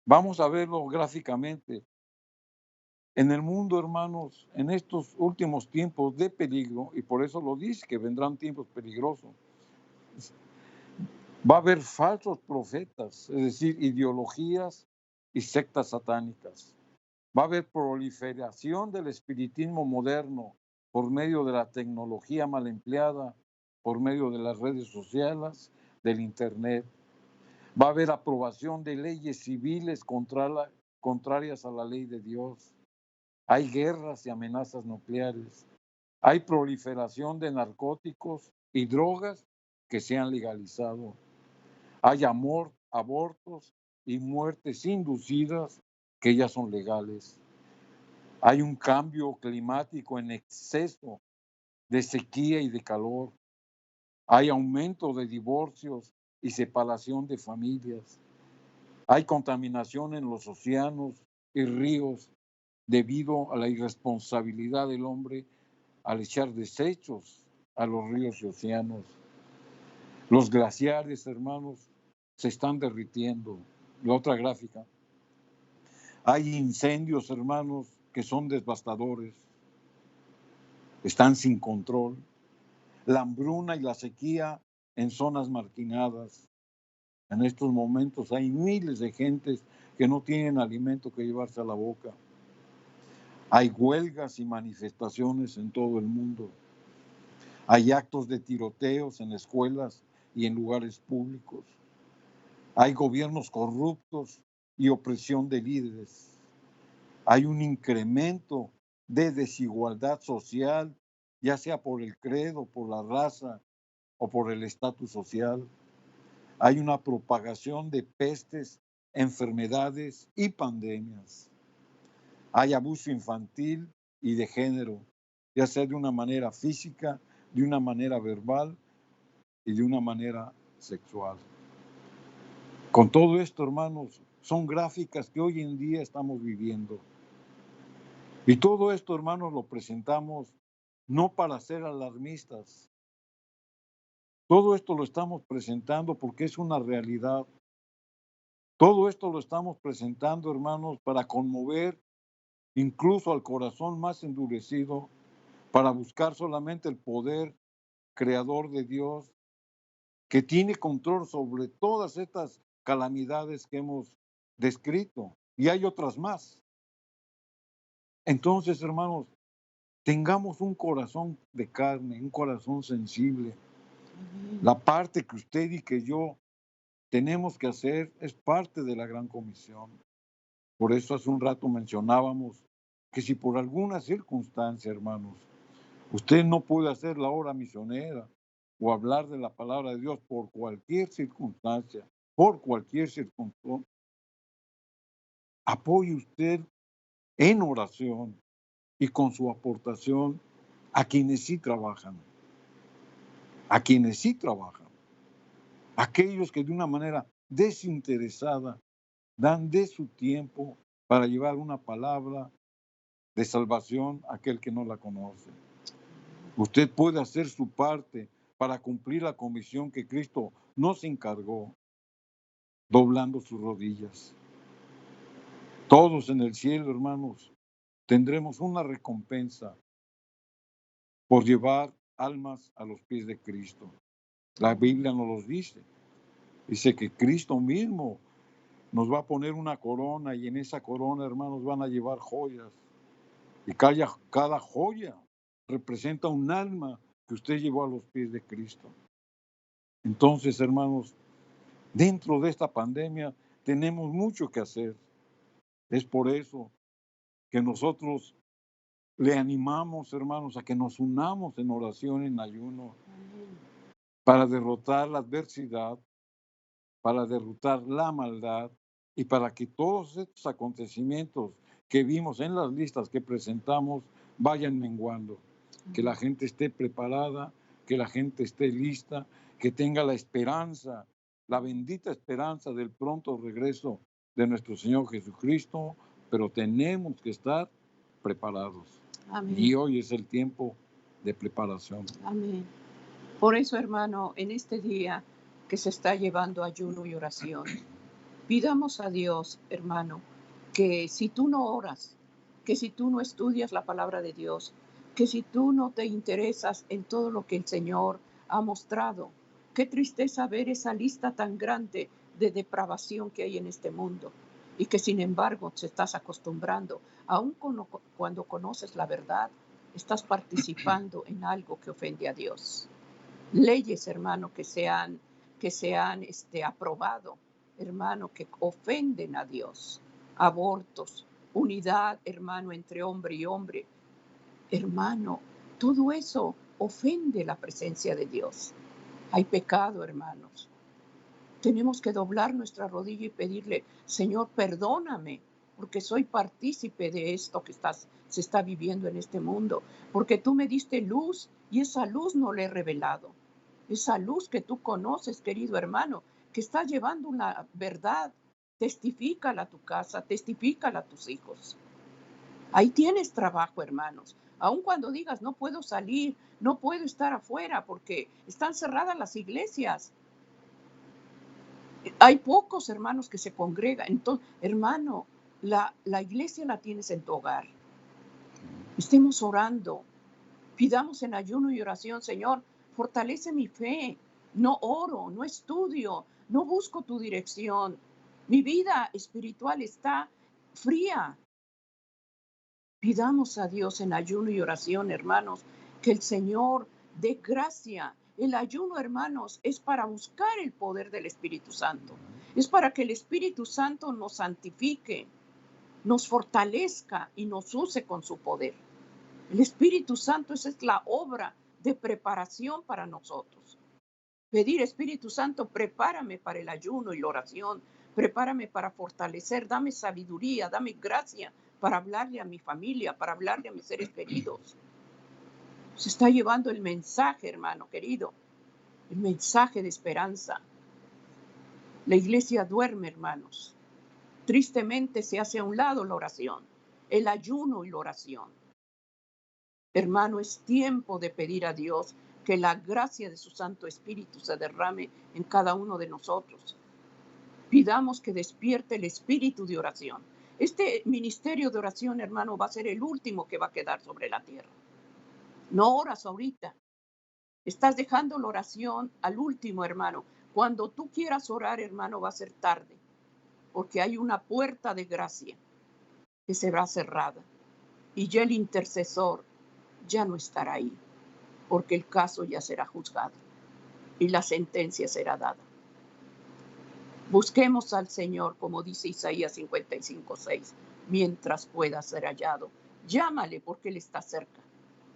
Vamos a verlo gráficamente. En el mundo, hermanos, en estos últimos tiempos de peligro, y por eso lo dice, que vendrán tiempos peligrosos, va a haber falsos profetas, es decir, ideologías y sectas satánicas. Va a haber proliferación del espiritismo moderno por medio de la tecnología mal empleada, por medio de las redes sociales, del Internet. Va a haber aprobación de leyes civiles contrarias a la ley de Dios. Hay guerras y amenazas nucleares. Hay proliferación de narcóticos y drogas que se han legalizado. Hay abortos y muertes inducidas que ya son legales. Hay un cambio climático en exceso de sequía y de calor. Hay aumento de divorcios y separación de familias. Hay contaminación en los océanos y ríos debido a la irresponsabilidad del hombre al echar desechos a los ríos y océanos. Los glaciares, hermanos, se están derritiendo. La otra gráfica. Hay incendios, hermanos, que son devastadores. Están sin control. La hambruna y la sequía en zonas marginadas. En estos momentos hay miles de gentes que no tienen alimento que llevarse a la boca. Hay huelgas y manifestaciones en todo el mundo. Hay actos de tiroteos en escuelas y en lugares públicos. Hay gobiernos corruptos y opresión de líderes. Hay un incremento de desigualdad social, ya sea por el credo, por la raza o por el estatus social. Hay una propagación de pestes, enfermedades y pandemias. Hay abuso infantil y de género, ya sea de una manera física, de una manera verbal y de una manera sexual. Con todo esto, hermanos, son gráficas que hoy en día estamos viviendo. Y todo esto, hermanos, lo presentamos no para ser alarmistas. Todo esto lo estamos presentando porque es una realidad. Todo esto lo estamos presentando, hermanos, para conmover incluso al corazón más endurecido, para buscar solamente el poder creador de Dios, que tiene control sobre todas estas calamidades que hemos descrito. Y hay otras más. Entonces, hermanos, tengamos un corazón de carne, un corazón sensible. Amén. La parte que usted y que yo tenemos que hacer es parte de la gran comisión. Por eso hace un rato mencionábamos que si por alguna circunstancia, hermanos, usted no puede hacer la obra misionera o hablar de la palabra de Dios por cualquier circunstancia, apoye usted en oración y con su aportación a quienes sí trabajan, aquellos que de una manera desinteresada dan de su tiempo para llevar una palabra de salvación a aquel que no la conoce. Usted puede hacer su parte para cumplir la comisión que Cristo nos encargó, doblando sus rodillas. Todos en el cielo, hermanos, tendremos una recompensa por llevar almas a los pies de Cristo. La Biblia nos los dice. Dice que Cristo mismo nos va a poner una corona y en esa corona, hermanos, van a llevar joyas. Y cada joya representa un alma que usted llevó a los pies de Cristo. Entonces, hermanos, dentro de esta pandemia tenemos mucho que hacer. Es por eso que nosotros le animamos, hermanos, a que nos unamos en oración, en ayuno, para derrotar la adversidad, para derrotar la maldad y para que todos estos acontecimientos que vimos en las listas que presentamos vayan menguando. Que la gente esté preparada, que la gente esté lista, que tenga la esperanza, la bendita esperanza del pronto regreso de nuestro Señor Jesucristo, pero tenemos que estar preparados. Amén. Y hoy es el tiempo de preparación. Amén. Por eso, hermano, en este día que se está llevando ayuno y oración, pidamos a Dios, hermano, que si tú no oras, que si tú no estudias la palabra de Dios, que si tú no te interesas en todo lo que el Señor ha mostrado, qué tristeza ver esa lista tan grande de depravación que hay en este mundo y que sin embargo te estás acostumbrando, aun cuando conoces la verdad, estás participando en algo que ofende a Dios. Leyes, hermano, que se han aprobado, hermano, que ofenden a Dios. Abortos, unidad, hermano, entre hombre y hombre. Hermano, todo eso ofende la presencia de Dios. Hay pecado, hermanos. Tenemos que doblar nuestra rodilla y pedirle, Señor, perdóname, porque soy partícipe de esto que se está viviendo en este mundo, porque tú me diste luz y esa luz no le he revelado. Esa luz que tú conoces, querido hermano, que está llevando una verdad, testifícala a tu casa, testifícala a tus hijos. Ahí tienes trabajo, hermanos. Aun cuando digas, no puedo salir, no puedo estar afuera porque están cerradas las iglesias. Hay pocos hermanos que se congregan. Entonces, hermano, la iglesia la tienes en tu hogar. Estemos orando. Pidamos en ayuno y oración, Señor, fortalece mi fe. No oro, no estudio, no busco tu dirección. Mi vida espiritual está fría. Pidamos a Dios en ayuno y oración, hermanos, que el Señor dé gracia. El ayuno, hermanos, es para buscar el poder del Espíritu Santo. Es para que el Espíritu Santo nos santifique, nos fortalezca y nos use con su poder. El Espíritu Santo, esa es la obra de preparación para nosotros. Pedir, Espíritu Santo, prepárame para el ayuno y la oración, prepárame para fortalecer, dame sabiduría, dame gracia para hablarle a mi familia, para hablarle a mis seres queridos. Se está llevando el mensaje, hermano querido, el mensaje de esperanza. La iglesia duerme, hermanos. Tristemente se hace a un lado la oración, el ayuno y la oración. Hermano, es tiempo de pedir a Dios que la gracia de su Santo Espíritu se derrame en cada uno de nosotros. Pidamos que despierte el espíritu de oración. Este ministerio de oración, hermano, va a ser el último que va a quedar sobre la tierra. No oras ahorita. Estás dejando la oración al último, hermano. Cuando tú quieras orar, hermano, va a ser tarde, porque hay una puerta de gracia que será cerrada y ya el intercesor ya no estará ahí, porque el caso ya será juzgado y la sentencia será dada. Busquemos al Señor, como dice Isaías 55:6, mientras pueda ser hallado. Llámale porque Él está cerca.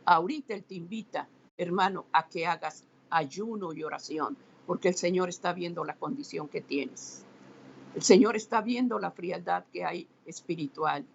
Ahorita Él te invita, hermano, a que hagas ayuno y oración, porque el Señor está viendo la condición que tienes. El Señor está viendo la frialdad que hay espiritual.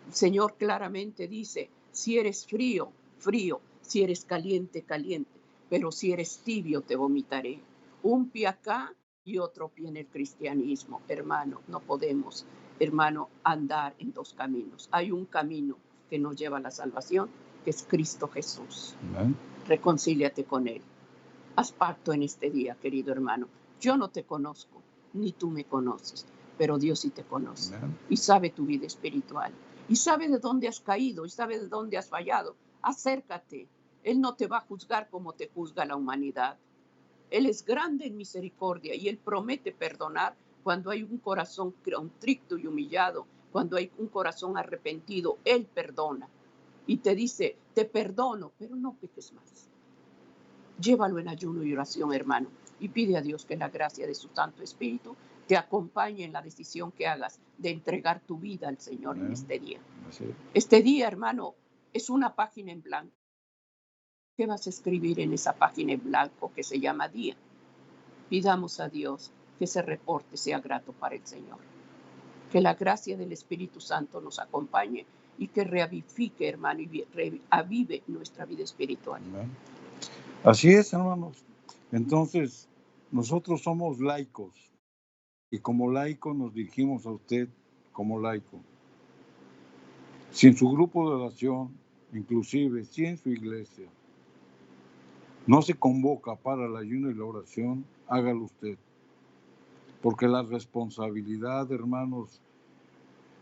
El Señor claramente dice, si eres frío, frío, si eres caliente, caliente, pero si eres tibio te vomitaré. Un pie acá y otro pie en el cristianismo. Hermano, no podemos, hermano, andar en dos caminos. Hay un camino que nos lleva a la salvación, que es Cristo Jesús. Amén. Reconcíliate con Él. Haz pacto en este día, querido hermano. Yo no te conozco, ni tú me conoces, pero Dios sí te conoce. Amén. Y sabe tu vida espiritual. Y sabe de dónde has caído, y sabe de dónde has fallado. Acércate. Él no te va a juzgar como te juzga la humanidad. Él es grande en misericordia y Él promete perdonar cuando hay un corazón contrito y humillado, cuando hay un corazón arrepentido. Él perdona y te dice, te perdono, pero no peques más. Llévalo en ayuno y oración, hermano, y pide a Dios que la gracia de su Santo Espíritu te acompañe en la decisión que hagas de entregar tu vida al Señor en Amén. este día. Así es. Este día, hermano, es una página en blanco. ¿Qué vas a escribir en esa página en blanco que se llama día? Pidamos a Dios que ese reporte sea grato para el Señor. Que la gracia del Espíritu Santo nos acompañe y que reavivifique, hermano, y reavive nuestra vida espiritual. Amén. Así es, hermanos. Entonces, nosotros somos laicos y como laico nos dirigimos a usted como laico. Si en su grupo de oración, inclusive si en su iglesia, no se convoca para el ayuno y la oración, hágalo usted. Porque la responsabilidad, hermanos,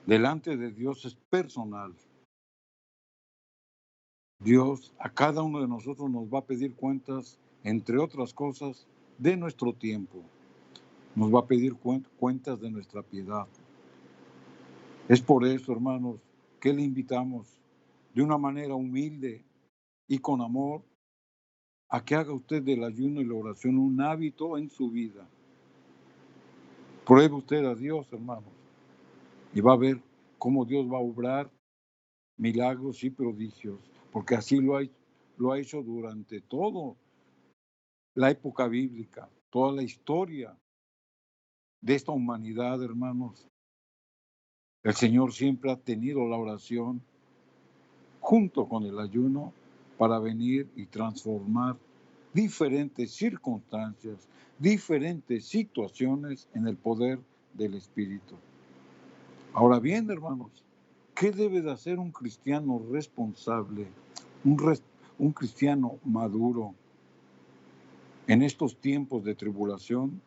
delante de Dios es personal. Dios a cada uno de nosotros nos va a pedir cuentas, entre otras cosas, de nuestro tiempo. Nos va a pedir cuentas de nuestra piedad. Es por eso, hermanos, que le invitamos de una manera humilde y con amor a que haga usted del ayuno y la oración un hábito en su vida. Pruebe usted a Dios, hermanos, y va a ver cómo Dios va a obrar milagros y prodigios, porque así lo ha hecho durante toda la época bíblica, toda la historia de esta humanidad, hermanos. El Señor siempre ha tenido la oración junto con el ayuno para venir y transformar diferentes circunstancias, diferentes situaciones en el poder del Espíritu. Ahora bien, hermanos, ¿qué debe de hacer un cristiano responsable, un cristiano maduro en estos tiempos de tribulación?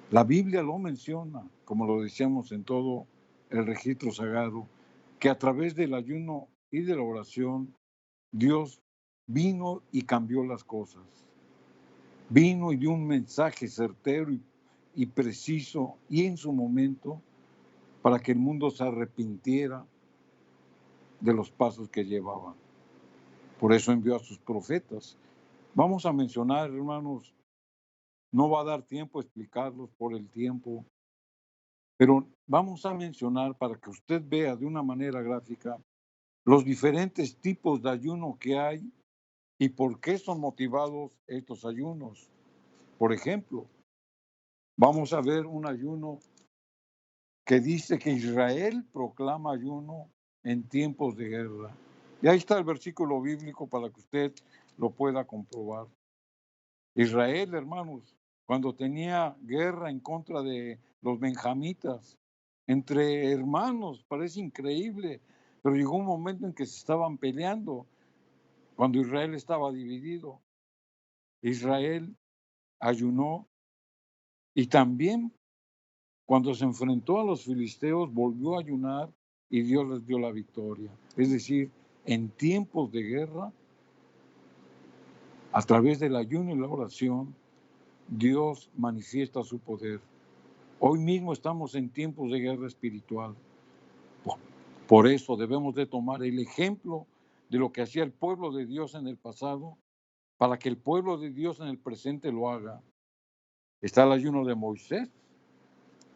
La Biblia lo menciona, como lo decíamos en todo el registro sagrado, que a través del ayuno y de la oración, Dios vino y cambió las cosas. Vino y dio un mensaje certero y preciso y en su momento para que el mundo se arrepintiera de los pasos que llevaba. Por eso envió a sus profetas. Vamos a mencionar, hermanos, no va a dar tiempo a explicarlos por el tiempo, pero vamos a mencionar para que usted vea de una manera gráfica los diferentes tipos de ayuno que hay y por qué son motivados estos ayunos. Por ejemplo, vamos a ver un ayuno que dice que Israel proclama ayuno en tiempos de guerra. Y ahí está el versículo bíblico para que usted lo pueda comprobar. Israel, hermanos, cuando tenía guerra en contra de los benjamitas, entre hermanos, parece increíble, pero llegó un momento en que se estaban peleando, cuando Israel estaba dividido. Israel ayunó y también cuando se enfrentó a los filisteos volvió a ayunar y Dios les dio la victoria. Es decir, en tiempos de guerra, a través del ayuno y la oración, Dios manifiesta su poder. Hoy mismo estamos en tiempos de guerra espiritual. Por eso debemos de tomar el ejemplo de lo que hacía el pueblo de Dios en el pasado, para que el pueblo de Dios en el presente lo haga. Está el ayuno de Moisés.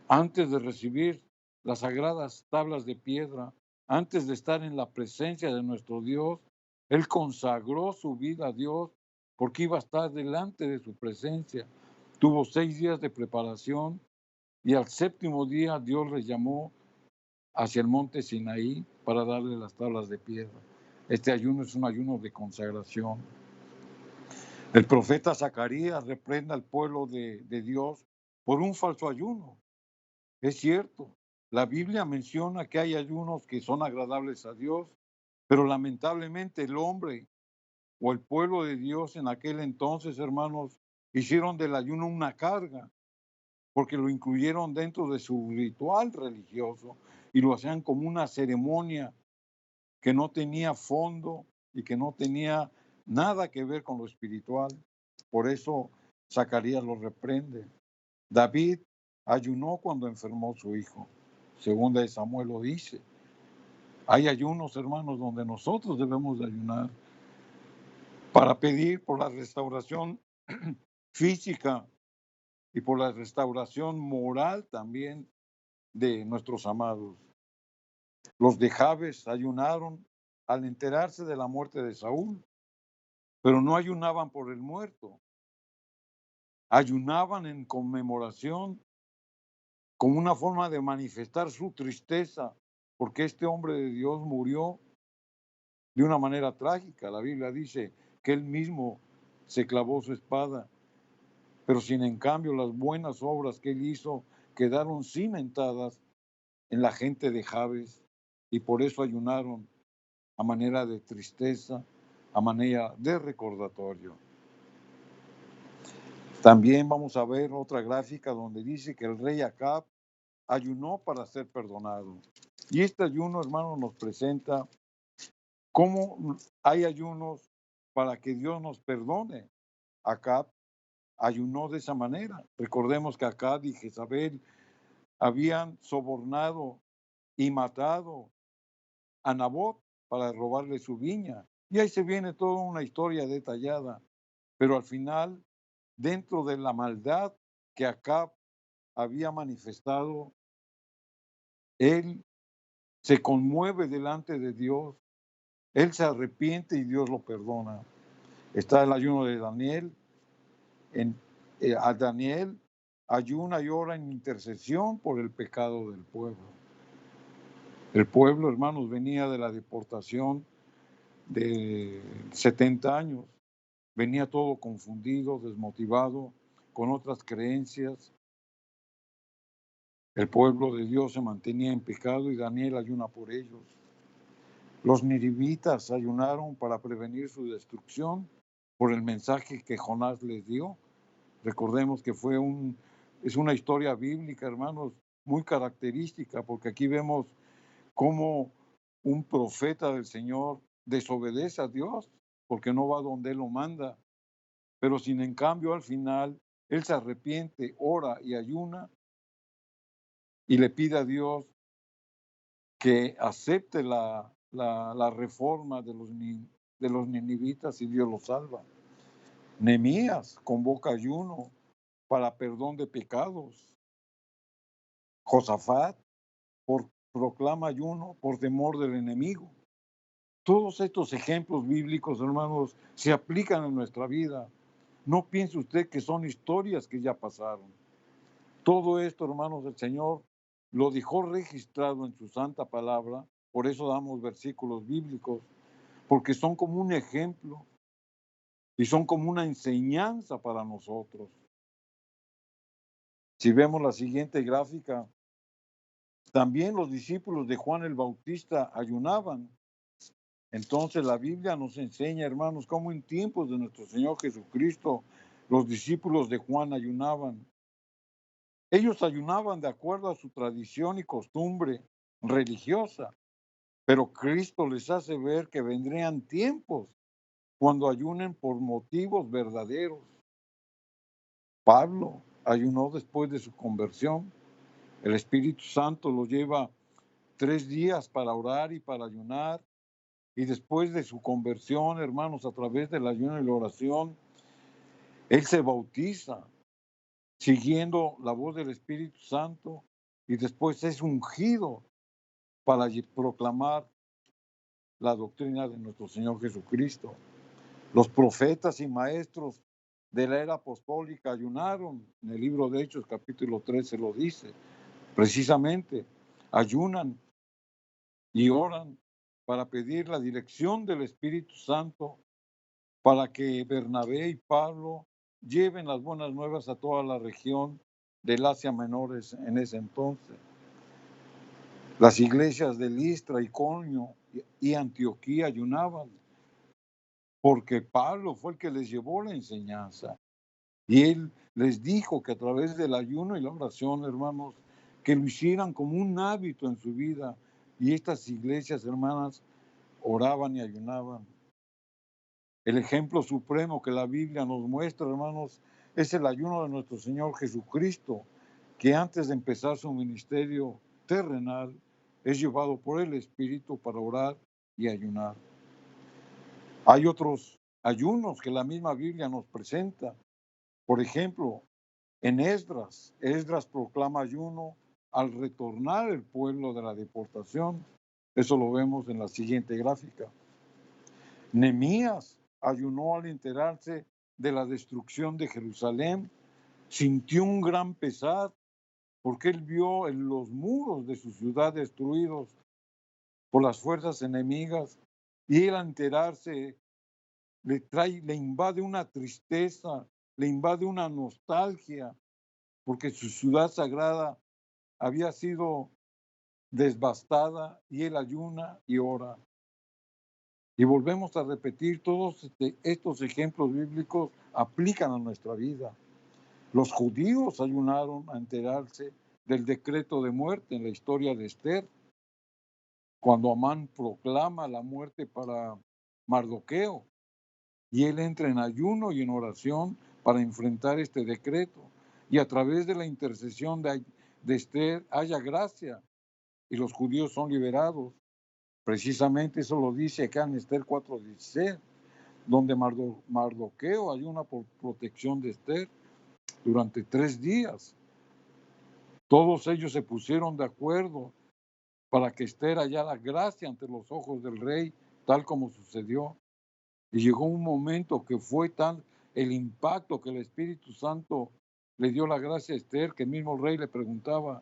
Antes de recibir las sagradas tablas de piedra, antes de estar en la presencia de nuestro Dios, él consagró su vida a Dios porque iba a estar delante de su presencia. Tuvo 6 días de preparación y al séptimo día Dios le llamó hacia el monte Sinaí para darle las tablas de piedra. Este ayuno es un ayuno de consagración. El profeta Zacarías reprende al pueblo de Dios por un falso ayuno. Es cierto, la Biblia menciona que hay ayunos que son agradables a Dios, pero lamentablemente el hombre o el pueblo de Dios en aquel entonces, hermanos, hicieron del ayuno una carga, porque lo incluyeron dentro de su ritual religioso y lo hacían como una ceremonia que no tenía fondo y que no tenía nada que ver con lo espiritual. Por eso Zacarías lo reprende. David ayunó cuando enfermó su hijo. Segunda de Samuel lo dice. Hay ayunos, hermanos, donde nosotros debemos de ayunar para pedir por la restauración física y por la restauración moral también de nuestros amados. Los de Jabes ayunaron al enterarse de la muerte de Saúl, pero no ayunaban por el muerto, ayunaban en conmemoración como una forma de manifestar su tristeza, porque este hombre de Dios murió de una manera trágica. La Biblia dice que él mismo se clavó su espada, pero sin en cambio las buenas obras que él hizo quedaron cimentadas en la gente de Jabes y por eso ayunaron a manera de tristeza, a manera de recordatorio. También vamos a ver otra gráfica donde dice que el rey Acab ayunó para ser perdonado. Y este ayuno, hermano, nos presenta cómo hay ayunos para que Dios nos perdone. Acab ayunó de esa manera. Recordemos que Acab y Jezabel habían sobornado y matado a Nabot para robarle su viña. Y ahí se viene toda una historia detallada. Pero al final, dentro de la maldad que Acab había manifestado, él se conmueve delante de Dios, él se arrepiente y Dios lo perdona. Está el ayuno de Daniel. A Daniel ayuna y ora en intercesión por el pecado del pueblo. El pueblo, hermanos, venía de la deportación de 70 años. Venía todo confundido, desmotivado, con otras creencias. El pueblo de Dios se mantenía en pecado y Daniel ayuna por ellos. Los ninivitas ayunaron para prevenir su destrucción por el mensaje que Jonás les dio. Recordemos que es una historia bíblica, hermanos, muy característica, porque aquí vemos cómo un profeta del Señor desobedece a Dios, porque no va donde Él lo manda, pero sin en cambio al final Él se arrepiente, ora y ayuna y le pide a Dios que acepte la reforma de los ninivitas y Dios lo salva. Nehemías convoca ayuno para perdón de pecados. Josafat proclama ayuno por temor del enemigo. Todos estos ejemplos bíblicos, hermanos, se aplican en nuestra vida. No piense usted que son historias que ya pasaron. Todo esto, hermanos, el Señor lo dejó registrado en su santa palabra. Por eso damos versículos bíblicos, porque son como un ejemplo y son como una enseñanza para nosotros. Si vemos la siguiente gráfica, también los discípulos de Juan el Bautista ayunaban. Entonces la Biblia nos enseña, hermanos, cómo en tiempos de nuestro Señor Jesucristo los discípulos de Juan ayunaban. Ellos ayunaban de acuerdo a su tradición y costumbre religiosa, pero Cristo les hace ver que vendrían tiempos cuando ayunen por motivos verdaderos. Pablo ayunó después de su conversión. El Espíritu Santo lo lleva 3 días para orar y para ayunar. Y después de su conversión, hermanos, a través del ayuno y la oración, él se bautiza siguiendo la voz del Espíritu Santo y después es ungido para proclamar la doctrina de nuestro Señor Jesucristo. Los profetas y maestros de la era apostólica ayunaron. En el libro de Hechos, capítulo 13, lo dice. Precisamente, ayunan y oran para pedir la dirección del Espíritu Santo para que Bernabé y Pablo lleven las buenas nuevas a toda la región del Asia Menor en ese entonces. Las iglesias de Listra, Iconio y Antioquía ayunaban porque Pablo fue el que les llevó la enseñanza y él les dijo que a través del ayuno y la oración, hermanos, que lo hicieran como un hábito en su vida. Y estas iglesias, hermanas, oraban y ayunaban. El ejemplo supremo que la Biblia nos muestra, hermanos, es el ayuno de nuestro Señor Jesucristo, que antes de empezar su ministerio terrenal, es llevado por el Espíritu para orar y ayunar. Hay otros ayunos que la misma Biblia nos presenta. Por ejemplo, en Esdras proclama ayuno al retornar el pueblo de la deportación. Eso lo vemos en la siguiente gráfica. Nehemías ayunó al enterarse de la destrucción de Jerusalén. Sintió un gran pesar porque él vio en los muros de su ciudad destruidos por las fuerzas enemigas y él al enterarse le invade una tristeza, le invade una nostalgia porque su ciudad sagrada había sido devastada y él ayuna y ora. Y volvemos a repetir, todos estos ejemplos bíblicos aplican a nuestra vida. Los judíos ayunaron a enterarse del decreto de muerte en la historia de Esther, cuando Amán proclama la muerte para Mardoqueo, y él entra en ayuno y en oración para enfrentar este decreto. Y a través de la intercesión de Esther haya gracia y los judíos son liberados. Precisamente eso lo dice acá en Esther 4:16, donde Mardoqueo ayuna por protección de Esther durante 3 días. Todos ellos se pusieron de acuerdo para que Esther hallara gracia ante los ojos del rey, tal como sucedió. Y llegó un momento que fue tan el impacto que el Espíritu Santo le dio la gracia a Esther, que el mismo rey le preguntaba,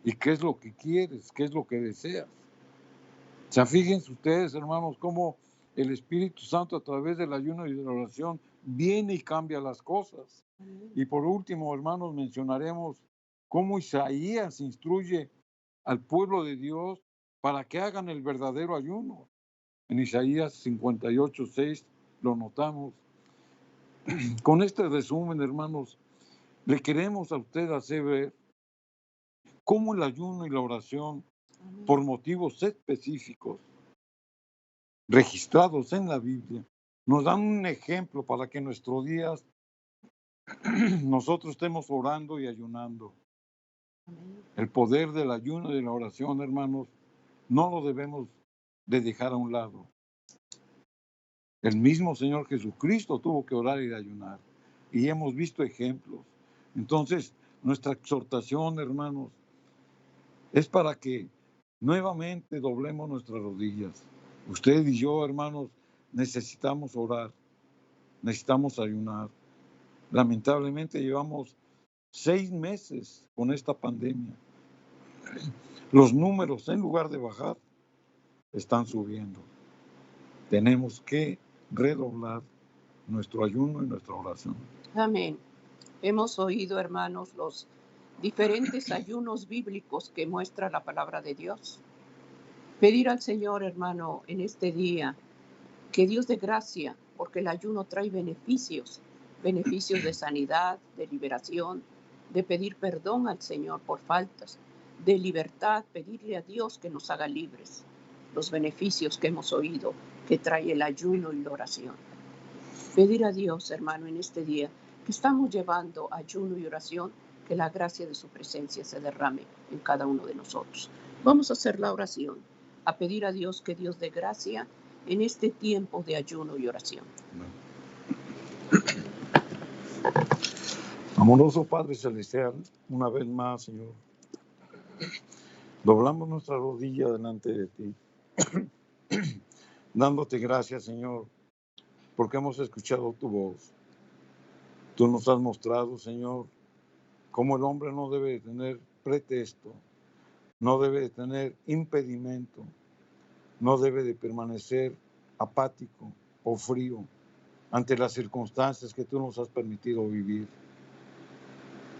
¿y qué es lo que quieres? ¿Qué es lo que deseas? O sea, fíjense ustedes, hermanos, cómo el Espíritu Santo a través del ayuno y de la oración viene y cambia las cosas. Y por último, hermanos, mencionaremos cómo Isaías instruye al pueblo de Dios para que hagan el verdadero ayuno. En Isaías 58:6 lo notamos. Con este resumen, hermanos, le queremos a usted hacer ver cómo el ayuno y la oración, por motivos específicos, registrados en la Biblia, nos dan un ejemplo para que en nuestros días nosotros estemos orando y ayunando. El poder del ayuno y de la oración, hermanos, no lo debemos de dejar a un lado. El mismo Señor Jesucristo tuvo que orar y ayunar, y hemos visto ejemplos. Entonces, nuestra exhortación, hermanos, es para que nuevamente doblemos nuestras rodillas. Usted y yo, hermanos, necesitamos orar, necesitamos ayunar. Lamentablemente llevamos 6 meses con esta pandemia. Los números, en lugar de bajar, están subiendo. Tenemos que redoblar nuestro ayuno y nuestra oración. Amén. Hemos oído, hermanos, los diferentes ayunos bíblicos que muestra la palabra de Dios. Pedir al Señor, hermano, en este día, que Dios dé gracia, porque el ayuno trae beneficios de sanidad, de liberación, de pedir perdón al Señor por faltas, de libertad, pedirle a Dios que nos haga libres. Los beneficios que hemos oído que trae el ayuno y la oración. Pedir a Dios, hermano, en este día, que estamos llevando ayuno y oración, que la gracia de su presencia se derrame en cada uno de nosotros. Vamos a hacer la oración, a pedir a Dios que Dios dé gracia en este tiempo de ayuno y oración. Amoroso Padre Celestial, una vez más, Señor, doblamos nuestra rodilla delante de ti, dándote gracias, Señor, porque hemos escuchado tu voz. Tú nos has mostrado, Señor, cómo el hombre no debe de tener pretexto, no debe de tener impedimento, no debe de permanecer apático o frío ante las circunstancias que tú nos has permitido vivir.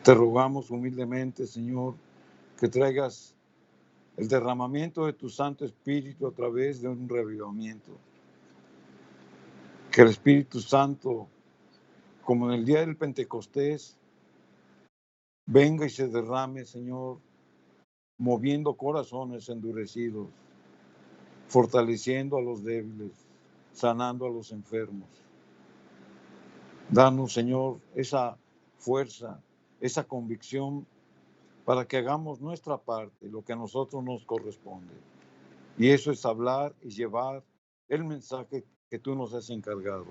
Te rogamos humildemente, Señor, que traigas el derramamiento de tu Santo Espíritu a través de un reavivamiento. Que el Espíritu Santo, como en el día del Pentecostés, venga y se derrame, Señor, moviendo corazones endurecidos, fortaleciendo a los débiles, sanando a los enfermos. Danos, Señor, esa fuerza, esa convicción para que hagamos nuestra parte, lo que a nosotros nos corresponde. Y eso es hablar y llevar el mensaje que tú nos has encargado.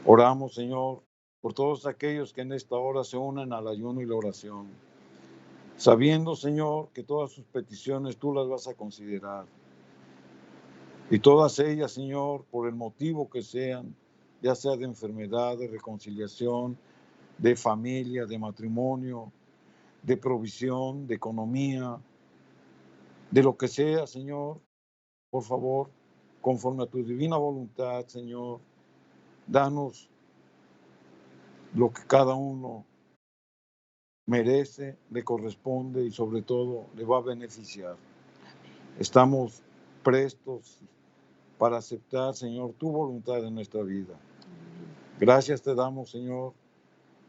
Oramos, Señor, por todos aquellos que en esta hora se unen al ayuno y la oración, sabiendo, Señor, que todas sus peticiones tú las vas a considerar. Y todas ellas, Señor, por el motivo que sean, ya sea de enfermedad, de reconciliación, de familia, de matrimonio, de provisión, de economía, de lo que sea, Señor, por favor, conforme a tu divina voluntad, Señor, danos lo que cada uno merece, le corresponde y sobre todo le va a beneficiar. Estamos prestos para aceptar, Señor, tu voluntad en nuestra vida. Gracias te damos, Señor,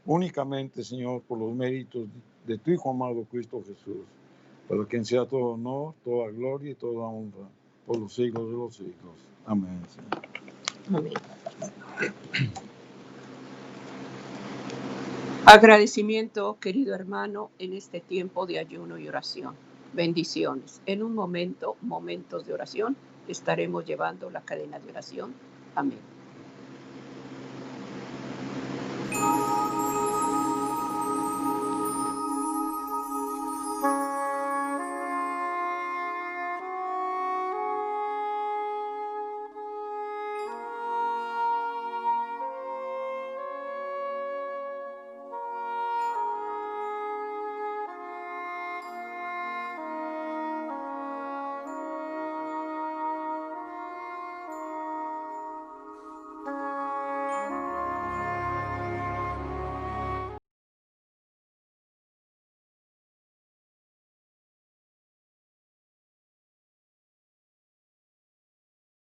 únicamente, Señor, por los méritos de tu Hijo amado Cristo Jesús, para quien sea todo honor, toda gloria y toda honra, por los siglos de los siglos. Amén, Señor. Amén. Agradecimiento, querido hermano, en este tiempo de ayuno y oración. Bendiciones. En un momento, momentos de oración, estaremos llevando la cadena de oración. Amén.